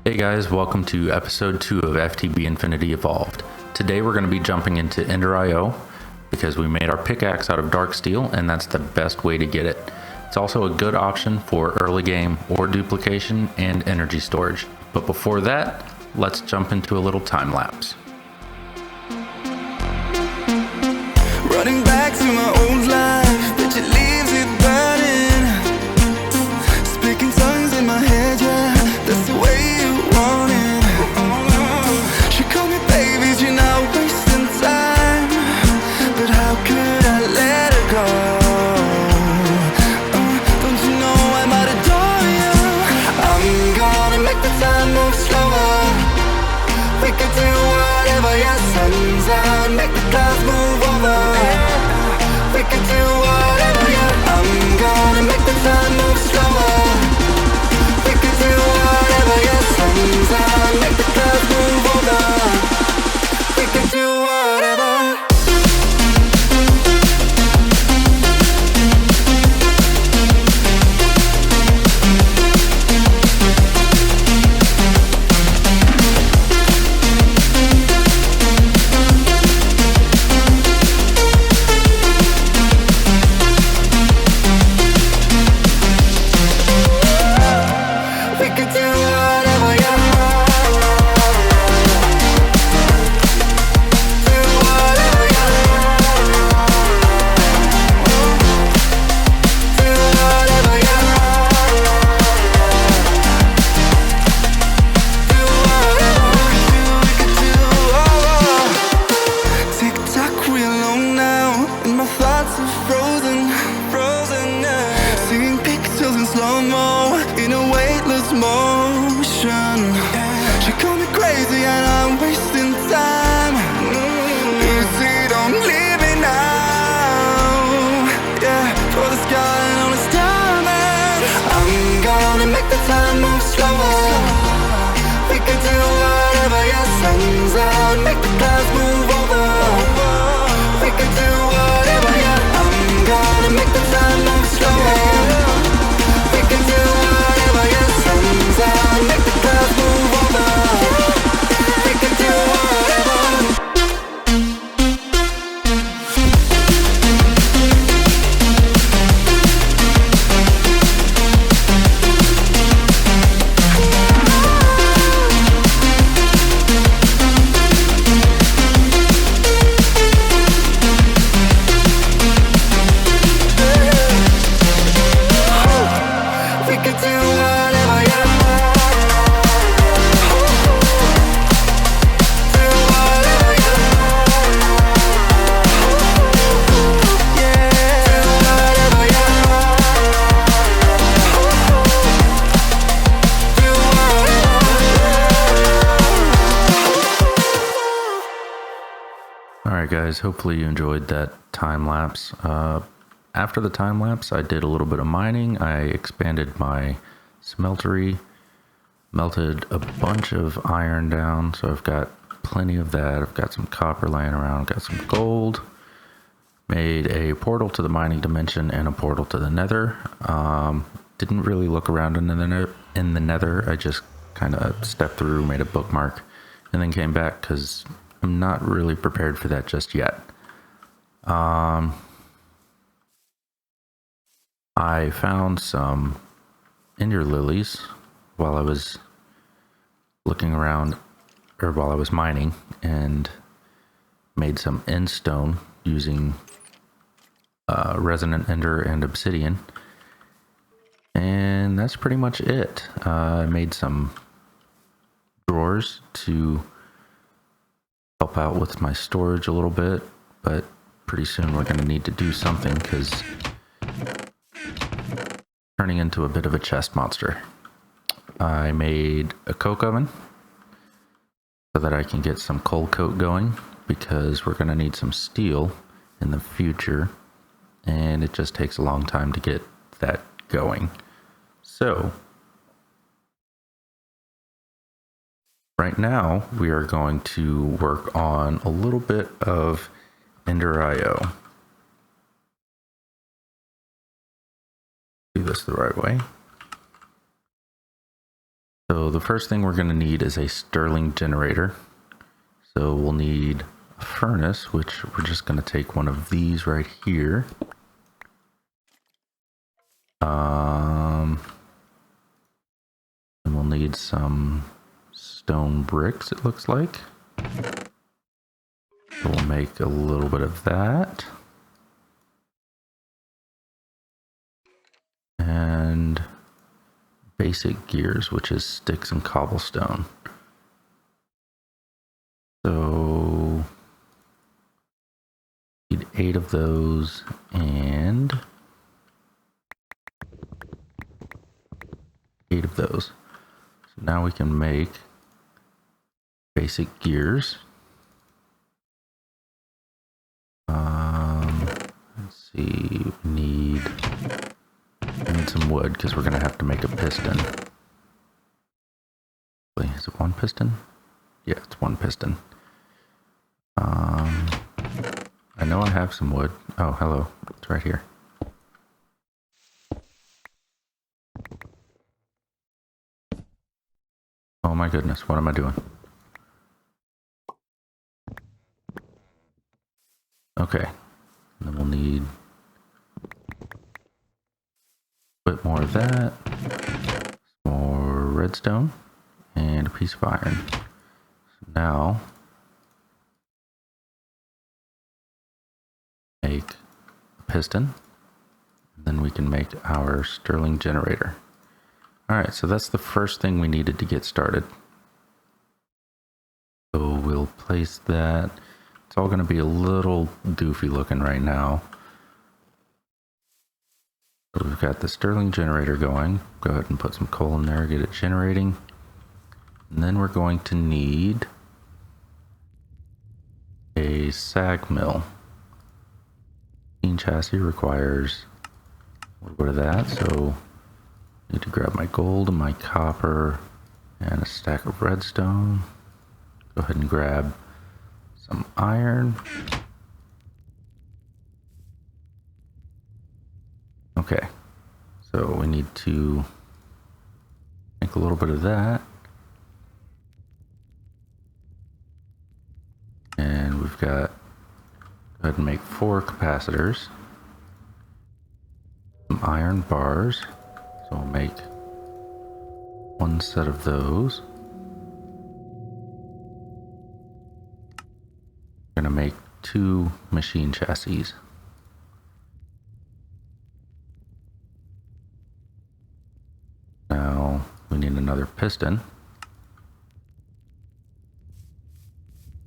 Hey guys, welcome to episode 2 of FTB Infinity Evolved. Today we're going to be jumping into Ender.io because we made our pickaxe out of dark steel and that's the best way to get it. It's also a good option for early game ore duplication and energy storage. But before that, let's jump into a little time lapse. Running back to my old life, but it leaves it burning. Speaking tongues in my head, yeah, that's the way you want it. She called me baby, you're not wasting time. But how could I let her go? Don't you know I might adore you? I'm gonna make the time move slower. We could do whatever, yeah, sun's out, make the clouds move over. We could do whatever, yeah. I'm gonna make the time move slower. We could do whatever, yeah. Sun's out, make the clouds move over. We could do whatever. Alright guys, hopefully you enjoyed that time lapse. After the time lapse, I did a little bit of mining. I expanded my smeltery, melted a bunch of iron down, so I've got plenty of that. I've got some copper laying around, got some gold, made a portal to the mining dimension and a portal to the nether. Didn't really look around in the nether. I just kind of stepped through, made a bookmark, and then came back because I'm not really prepared for that just yet. I found some ender lilies while I was looking around, or while I was mining, and made some end stone using resonant ender and obsidian. And that's pretty much it. I made some drawers to help out with my storage a little bit, but pretty soon we're going to need to do something because turning into a bit of a chest monster. I made a coke oven so that I can get some coal coke going because we're going to need some steel in the future and it just takes a long time to get that going. So right now, we are going to work on a little bit of Ender.io. Do this the right way. So the first thing we're going to need is a Stirling generator. So we'll need a furnace, which we're just going to take one of these right here. And we'll need some stone bricks, it looks like. So we'll make a little bit of that. And basic gears, which is sticks and cobblestone. So need 8 of those and 8 of those. So now we can make basic gears. Let's see, we need some wood because we're going to have to make a piston. Wait, is it one piston? Yeah, it's one piston. I know I have some wood. Oh, hello. It's right here. Oh my goodness, what am I doing? Okay, and then we'll need a bit more of that, some more redstone, and a piece of iron. So now, make a piston, and then we can make our Stirling generator. Alright, so that's the first thing we needed to get started. So we'll place that. It's all going to be a little doofy looking right now. So we've got the Stirling generator going. Go ahead and put some coal in there, get it generating. And then we're going to need a sag mill. Machine chassis requires a little bit of that, so I need to grab my gold and my copper and a stack of redstone. Go ahead and grab some iron. Okay, so we need to make a little bit of that. And we've got, go ahead and make 4 capacitors. Some iron bars. So we'll make 1 set of those. We're going to make 2 machine chassis. Now we need another piston.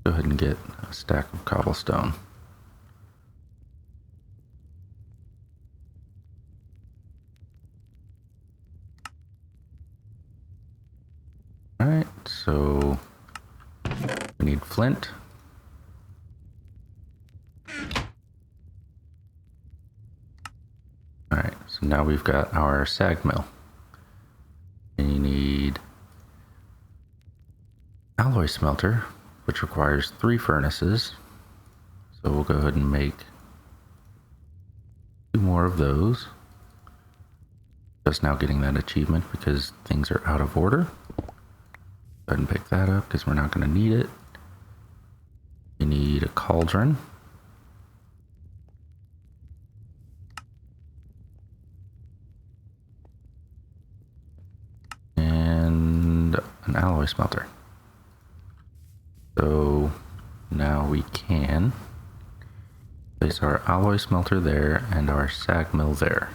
Go ahead and get a stack of cobblestone. Alright, so we need flint. Alright, so now we've got our sag mill. And you need alloy smelter, which requires 3 furnaces. So we'll go ahead and make 2 more of those. Just now getting that achievement because things are out of order. Go ahead and pick that up because we're not going to need it. You need a cauldron. And an alloy smelter. So now we can place our alloy smelter there and our sag mill there.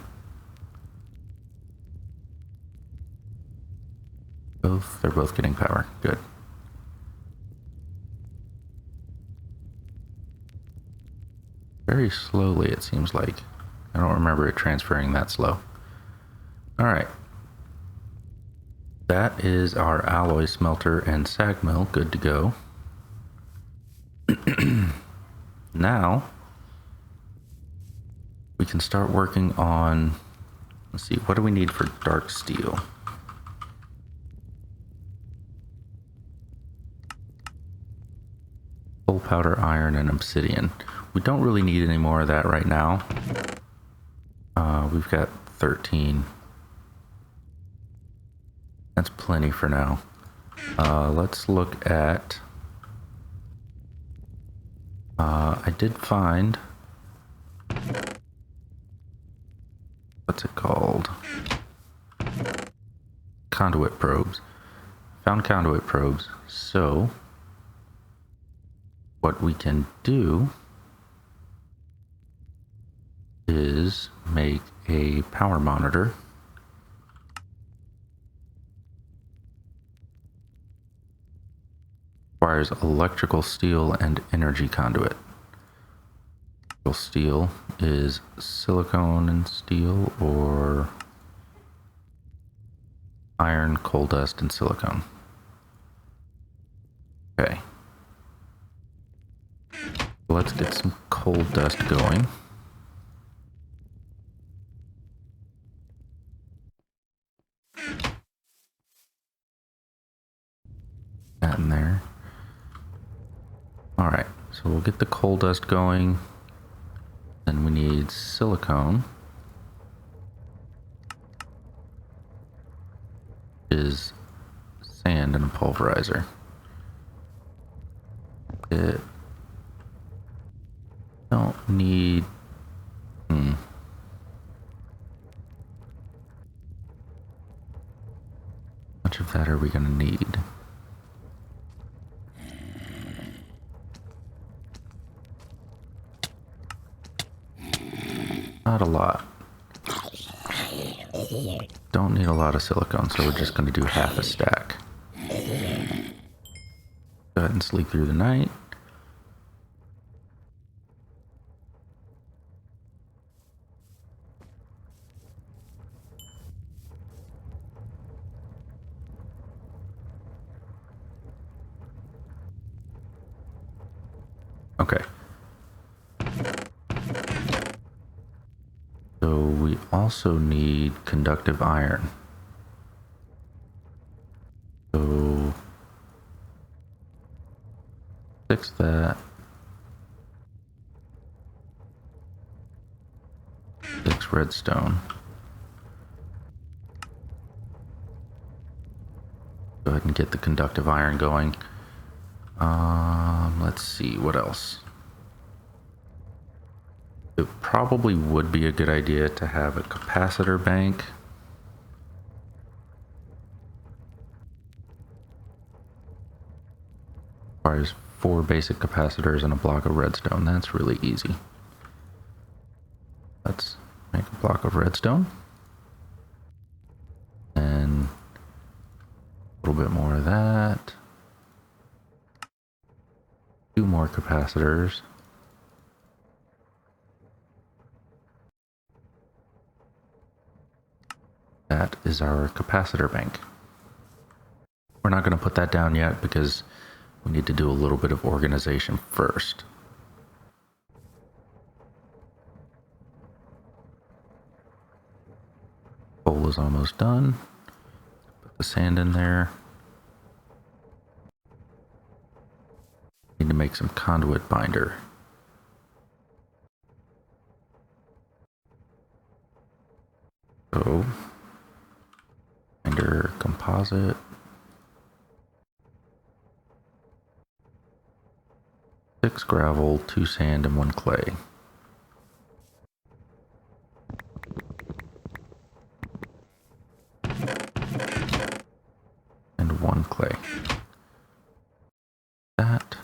They're both getting power. Good. Very slowly, it seems like. I don't remember it transferring that slow. Alright. That is our alloy smelter and sag mill good to go. Now, we can start working on, let's see, what do we need for dark steel? Full powder iron and obsidian. We don't really need any more of that right now. We've got 13. That's plenty for now. Let's look at... I did find... What's it called? Conduit Probes. Found Conduit Probes. So, what we can do is make a power monitor. Requires electrical steel and energy conduit. Electrical steel is silicone and steel, or iron, coal dust, and silicone. Okay. Let's get some coal dust going. That in there. Alright, so we'll get the coal dust going. Then we need silicone. Is sand and a pulverizer. It don't need much of that are we gonna need? Not a lot. Don't need a lot of silicone, so we're just going to do half a stack. Go ahead and sleep through the night. Okay. So we also need conductive iron. So fix that. Fix redstone. Go ahead and get the conductive iron going. Let's see, what else? It probably would be a good idea to have a capacitor bank. Requires 4 basic capacitors and a block of redstone. That's really easy. Let's make a block of redstone. And a little bit more of that. 2 more capacitors. That is our capacitor bank. We're not going to put that down yet because we need to do a little bit of organization first. Coal is almost done. Put the sand in there. Need to make some Conduit Binder. So, Binder composite. 6 gravel, 2 sand, and 1 clay. And 1 clay. That.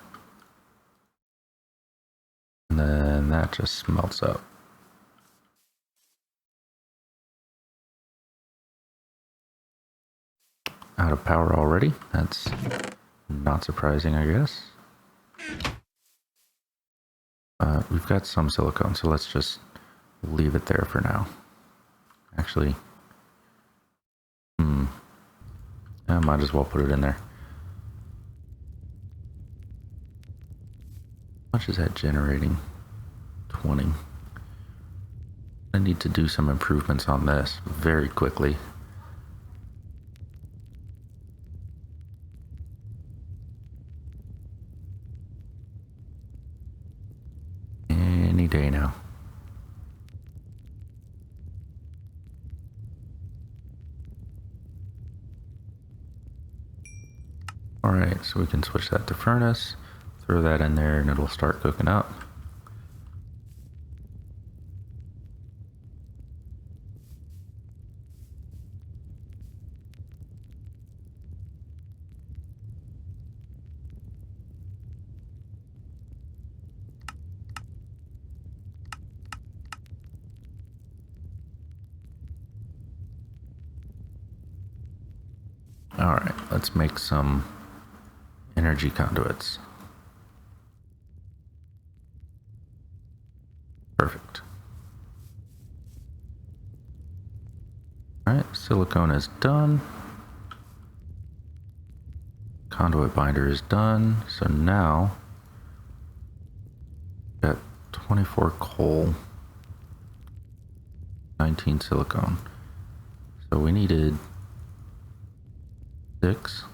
And then that just smelts up. Out of power already. That's not surprising, I guess. We've got some silicone, so let's just leave it there for now. Actually, I might as well put it in there. How much is that generating? 20. I need to do some improvements on this very quickly. Any day now. Alright, so we can switch that to furnace, throw that in there and it'll start cooking up. Alright, let's make some energy conduits. Perfect. Alright, silicone is done. Conduit binder is done. So now, got 24 coal, 19 silicone. So we needed 6.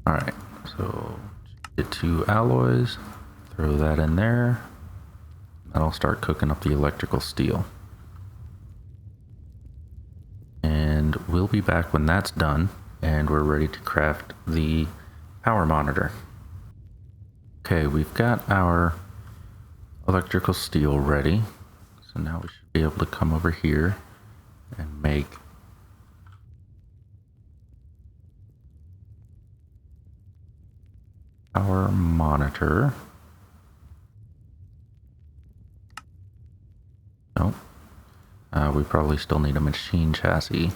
Alright, so get 2 alloys, throw that in there. That'll start cooking up the electrical steel. And we'll be back when that's done and we're ready to craft the power monitor. Okay, we've got our electrical steel ready. So now we should be able to come over here and make our monitor. Nope. We probably still need a machine chassis.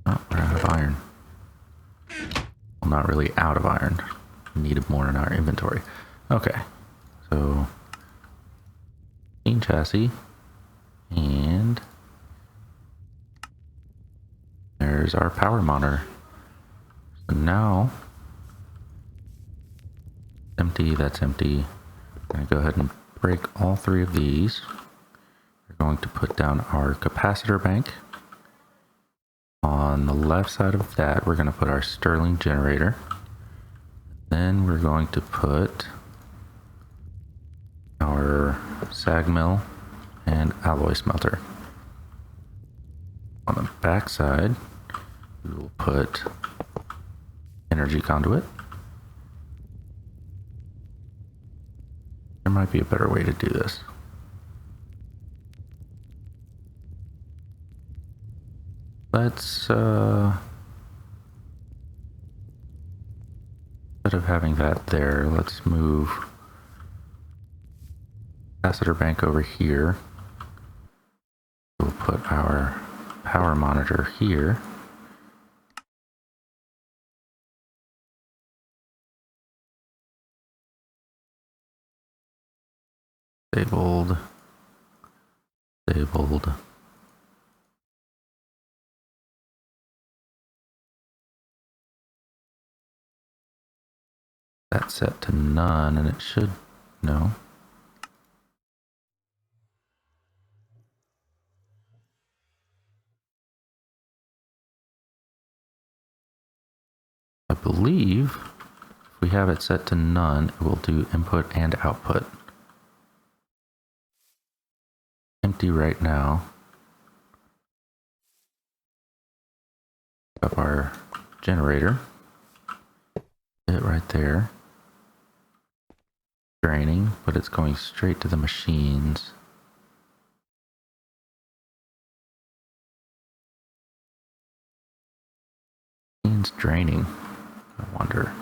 Oh, we're out of iron. Well, not really out of iron. We needed more in our inventory. Okay, so machine chassis, and there's our power monitor. So now, empty, that's empty. I'm going to go ahead and break all 3 of these. We're going to put down our capacitor bank. On the left side of that, we're going to put our Stirling generator. Then we're going to put our sag mill and alloy smelter. On the back side, we will put energy conduit. There might be a better way to do this. Let's, instead of having that there, let's move capacitor bank over here. We'll put our power monitor here. Disabled. Disabled. That's set to none, and it should, no. I believe if we have it set to none, it will do input and output. Empty right now. Up our generator. It right there. Draining, but it's going straight to the machines. Machines draining. I wonder.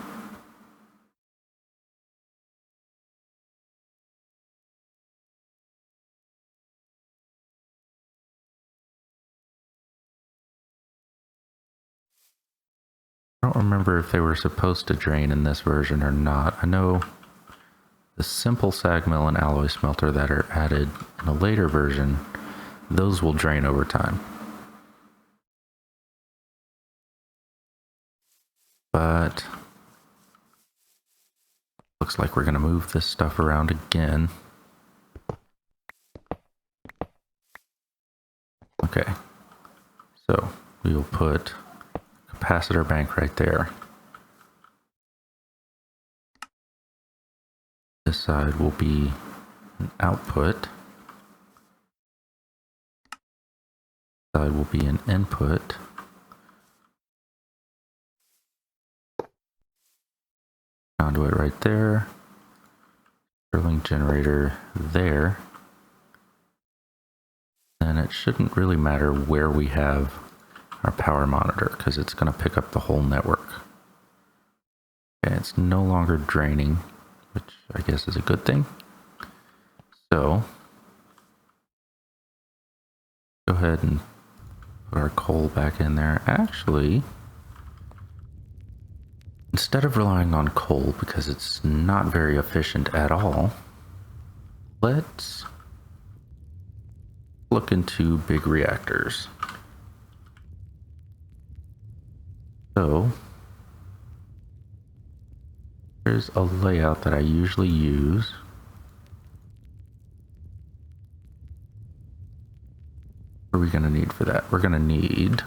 I don't remember if they were supposed to drain in this version or not. I know the simple sag mill and alloy smelter that are added in a later version, those will drain over time. But looks like we're going to move this stuff around again. Okay, so we will put capacitor bank right there. This side will be an output. This side will be an input. Conduit right there. Stirling generator there. And it shouldn't really matter where we have our power monitor because it's going to pick up the whole network. Okay, it's no longer draining, which I guess is a good thing. So, go ahead and put our coal back in there. Actually, instead of relying on coal because it's not very efficient at all, let's look into big reactors. So, here's a layout that I usually use. What are we going to need for that? We're going to need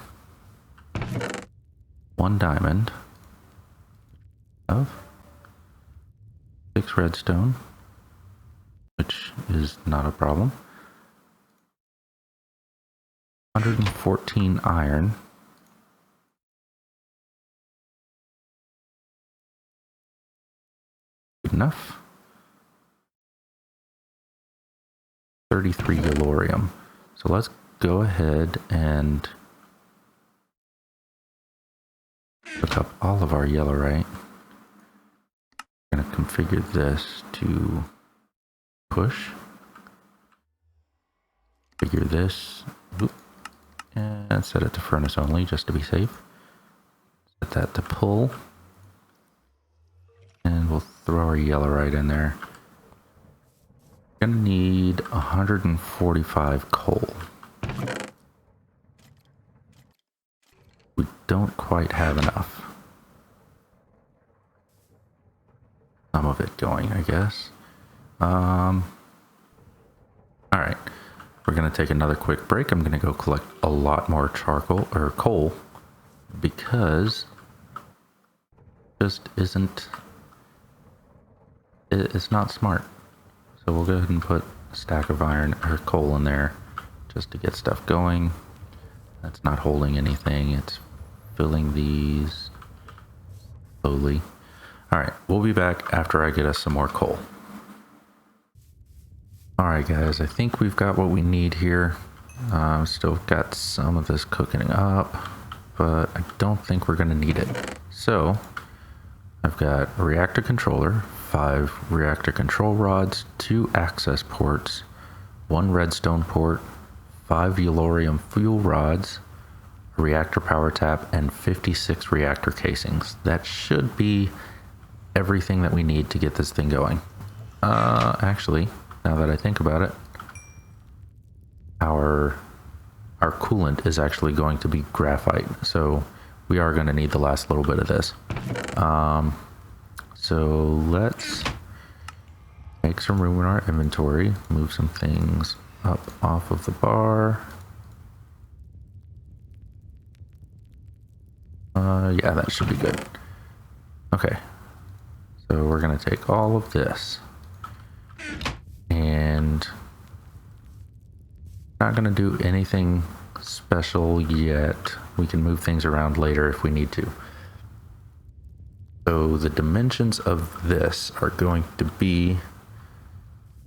1 diamond of 6 redstone, which is not a problem. 114 iron. Good enough. 33 yellorium. So let's go ahead and look up all of our yellorite. I'm going to configure this to push. Configure this. And set it to furnace only just to be safe. Set that to pull. And we'll throw our yellorite in there. Gonna need 145 coal. We don't quite have enough. Some of it going, I guess. Alright. We're gonna take another quick break. I'm gonna go collect a lot more charcoal or coal because it just isn't. It's not smart. So we'll go ahead and put a stack of iron or coal in there just to get stuff going. That's not holding anything. It's filling these slowly. Alright, we'll be back after I get us some more coal. Alright guys, I think we've got what we need here. Still got some of this cooking up, but I don't think we're going to need it. So, I've got a reactor controller, 5 reactor control rods, 2 access ports, 1 redstone port, 5 yellorium fuel rods, a reactor power tap, and 56 reactor casings. That should be everything that we need to get this thing going. Actually, now that I think about it, our coolant is actually going to be graphite, so we are going to need the last little bit of this. So let's make some room in our inventory, move some things up off of the bar. Yeah, that should be good. Okay, so we're going to take all of this and not going to do anything special yet. We can move things around later if we need to. So the dimensions of this are going to be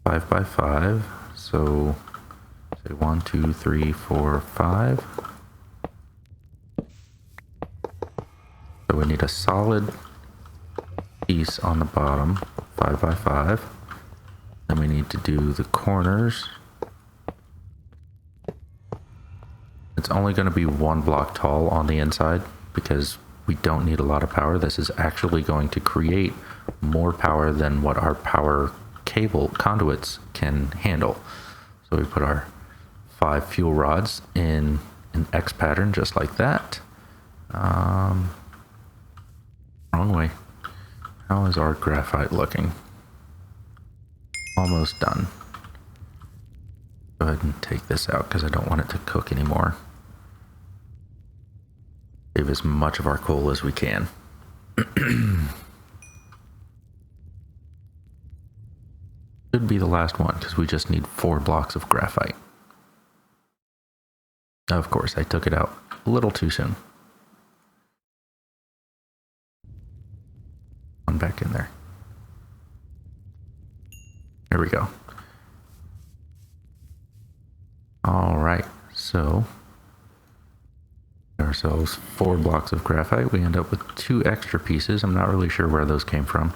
5 by 5. So say 1, 2, 3, 4, 5. So we need a solid piece on the bottom, 5 by 5. Then we need to do the corners. It's only going to be 1 block tall on the inside because we don't need a lot of power. This is actually going to create more power than what our power cable conduits can handle. So we put our 5 fuel rods in an X pattern just like that. Wrong way. How is our graphite looking? Almost done. Go ahead and take this out because I don't want it to cook anymore. Save as much of our coal as we can. Should be the last one because we just need 4 blocks of graphite. Of course, I took it out a little too soon. One back in there. There we go. All right, so ourselves 4 blocks of graphite. We end up with 2 extra pieces. I'm not really sure where those came from.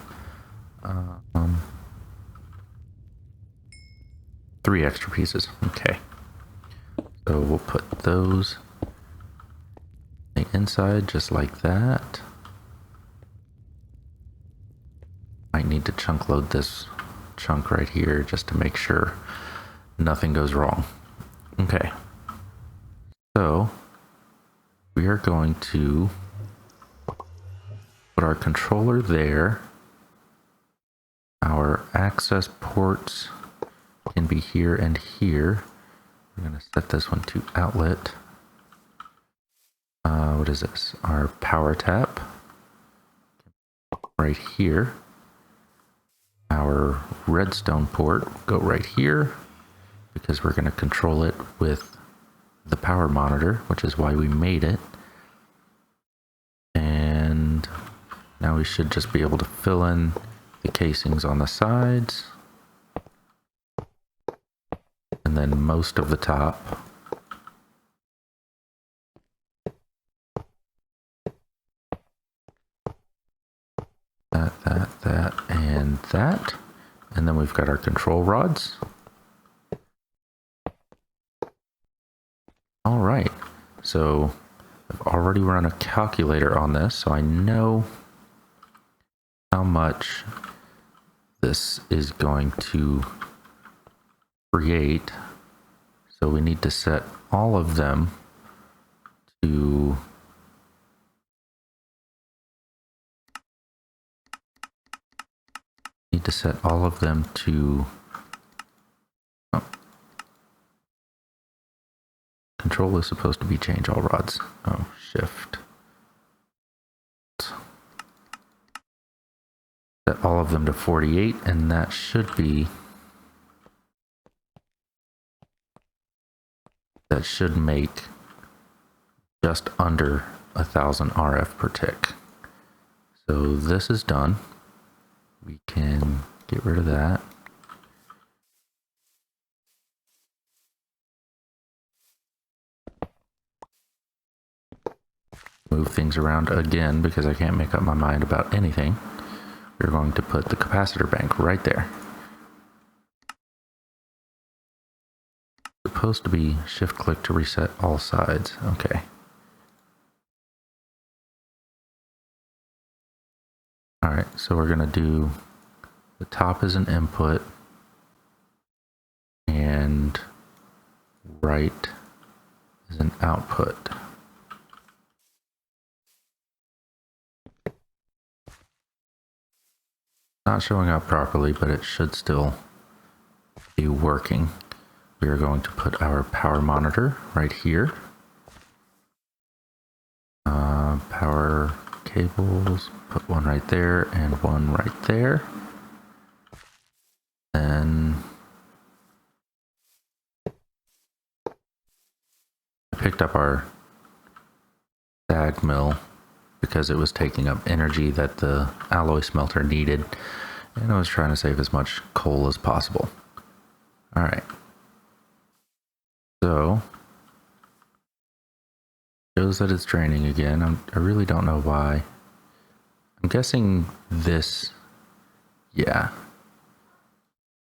3 extra pieces. Okay. So we'll put those on the inside just like that. Might need to chunk load this chunk right here just to make sure nothing goes wrong. Okay. So we are going to put our controller there. Our access ports can be here and here. We're going to set this one to outlet. What is this? Our power tap right here. Our redstone port go right here because we're going to control it with the power monitor, which is why we made it. And now we should just be able to fill in the casings on the sides. And then most of the top. That, and that. And then we've got our control rods. All right. So I've already run a calculator on this, so I know how much this is going to create. So we need to set all of them to oh. Control is supposed to be change all rods. Oh, shift. Set all of them to 48, and that should make just under 1,000 RF per tick. So this is done. We can get rid of that. Move things around again because I can't make up my mind about anything. We're going to put the capacitor bank right there. Supposed to be shift click to reset all sides. Okay. All right, so we're going to do the top as an input and right as an output. Not showing up properly, but it should still be working. We are going to put our power monitor right here. Power cables, put one right there and one right there. Then I picked up our sag mill because it was taking up energy that the alloy smelter needed, and I was trying to save as much coal as possible. All right. So, shows that it's draining again. I really don't know why. I'm guessing this, yeah.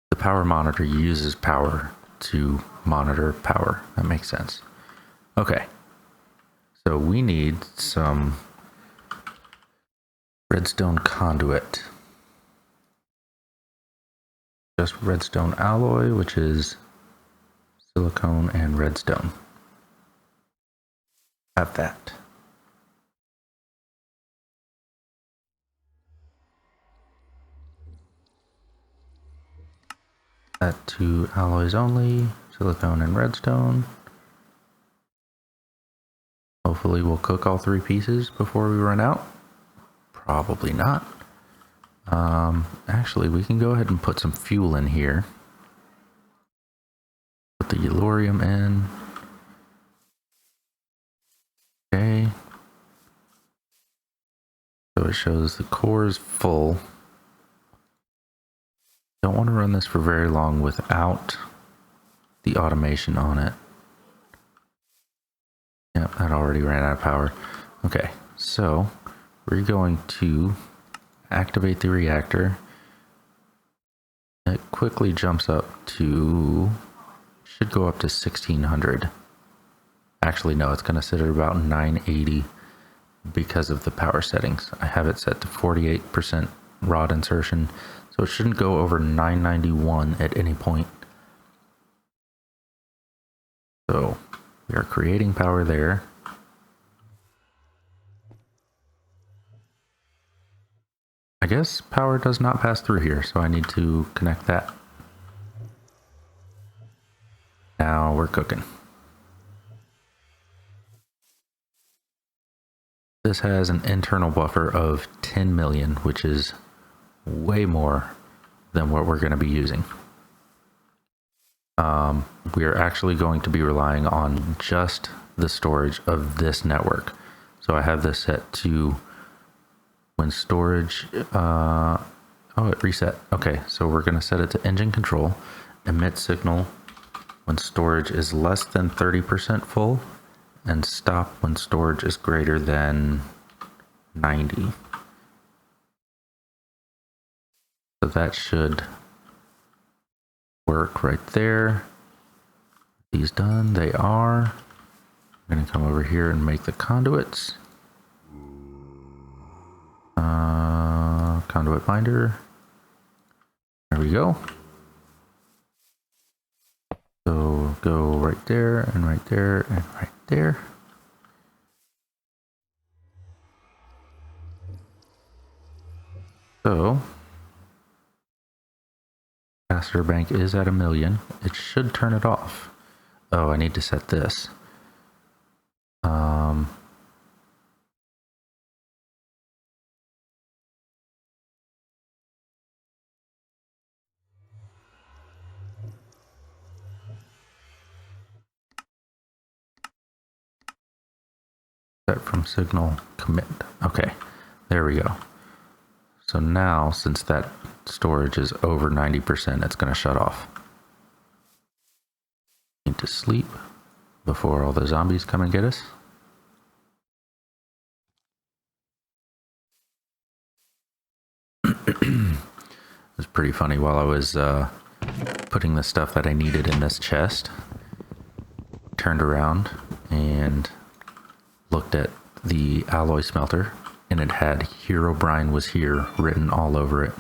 The power monitor uses power to monitor power. That makes sense. Okay. So we need some Redstone Conduit. Just redstone alloy, which is silicone and redstone. Have that. That to alloys only, silicone and redstone. Hopefully we'll cook all 3 pieces before we run out. Probably not. Actually, we can go ahead and put some fuel in here. Put the yellorium in. Okay. So it shows the core is full. Don't want to run this for very long without the automation on it. Yep, that already ran out of power. Okay, so we're going to activate the reactor. It quickly jumps up to, should go up to 1600. Actually, no, it's going to sit at about 980 because of the power settings. I have it set to 48% rod insertion, so it shouldn't go over 991 at any point. So we are creating power there. I guess power does not pass through here, so I need to connect that. Now we're cooking. This has an internal buffer of 10 million, which is way more than what we're going to be using. We are actually going to be relying on just the storage of this network. So I have this set to when storage, oh, it reset. Okay, so we're going to set it to engine control, emit signal when storage is less than 30% full, and stop when storage is greater than 90. So that should work right there. These done, they are. I'm going to come over here and make the conduits. Conduit Binder. There we go. So go right there and right there and right there. So Capacitor Bank is at 1 million. It should turn it off. Oh, I need to set this. Set from signal commit. Okay, there we go. So now, since that storage is over 90%, it's going to shut off. Need to sleep before all the zombies come and get us. It was pretty funny while I was putting the stuff that I needed in this chest. Turned around and looked at the alloy smelter, and it had Herobrine was here written all over it.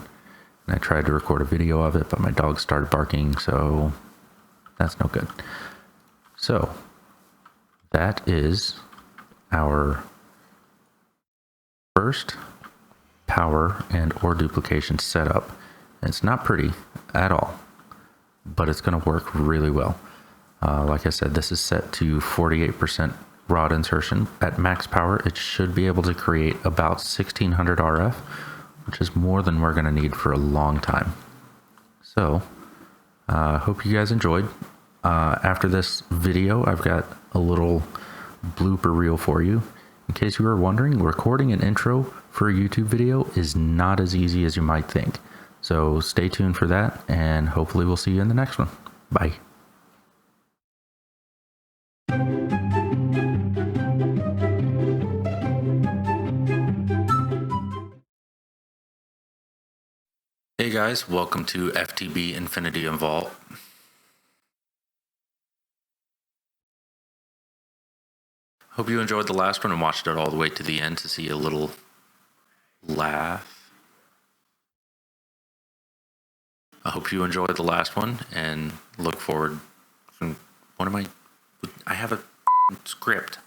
And I tried to record a video of it, but my dog started barking, so that's no good. So that is our first power and ore duplication setup. And it's not pretty at all, but it's going to work really well. Like I said, this is set to 48% rod insertion. At max power, it should be able to create about 1600 RF, which is more than we're going to need for a long time. So, hope you guys enjoyed. After this video, I've got a little blooper reel for you. In case you were wondering, recording an intro for a YouTube video is not as easy as you might think. So stay tuned for that, and hopefully we'll see you in the next one. Bye. Hey guys, welcome to FTB Infinity and Vault. Hope you enjoyed the last one and watched it all the way to the end to see a little laugh. I hope you enjoyed the last one and look forward. What am I have a script.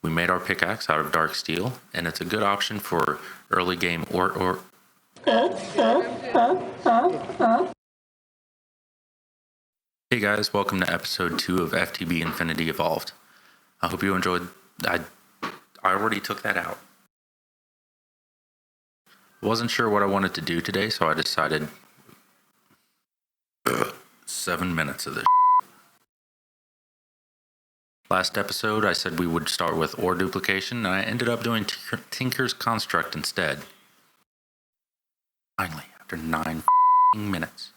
We made our pickaxe out of dark steel, and it's a good option for early game or Hey guys, welcome to episode 2 of FTB Infinity Evolved. I hope you enjoyed. I already took that out. Wasn't sure what I wanted to do today, so I decided 7 minutes of this. Last episode, I said we would start with ore duplication, and I ended up doing Tinker's Construct instead. Finally, after 9 minutes.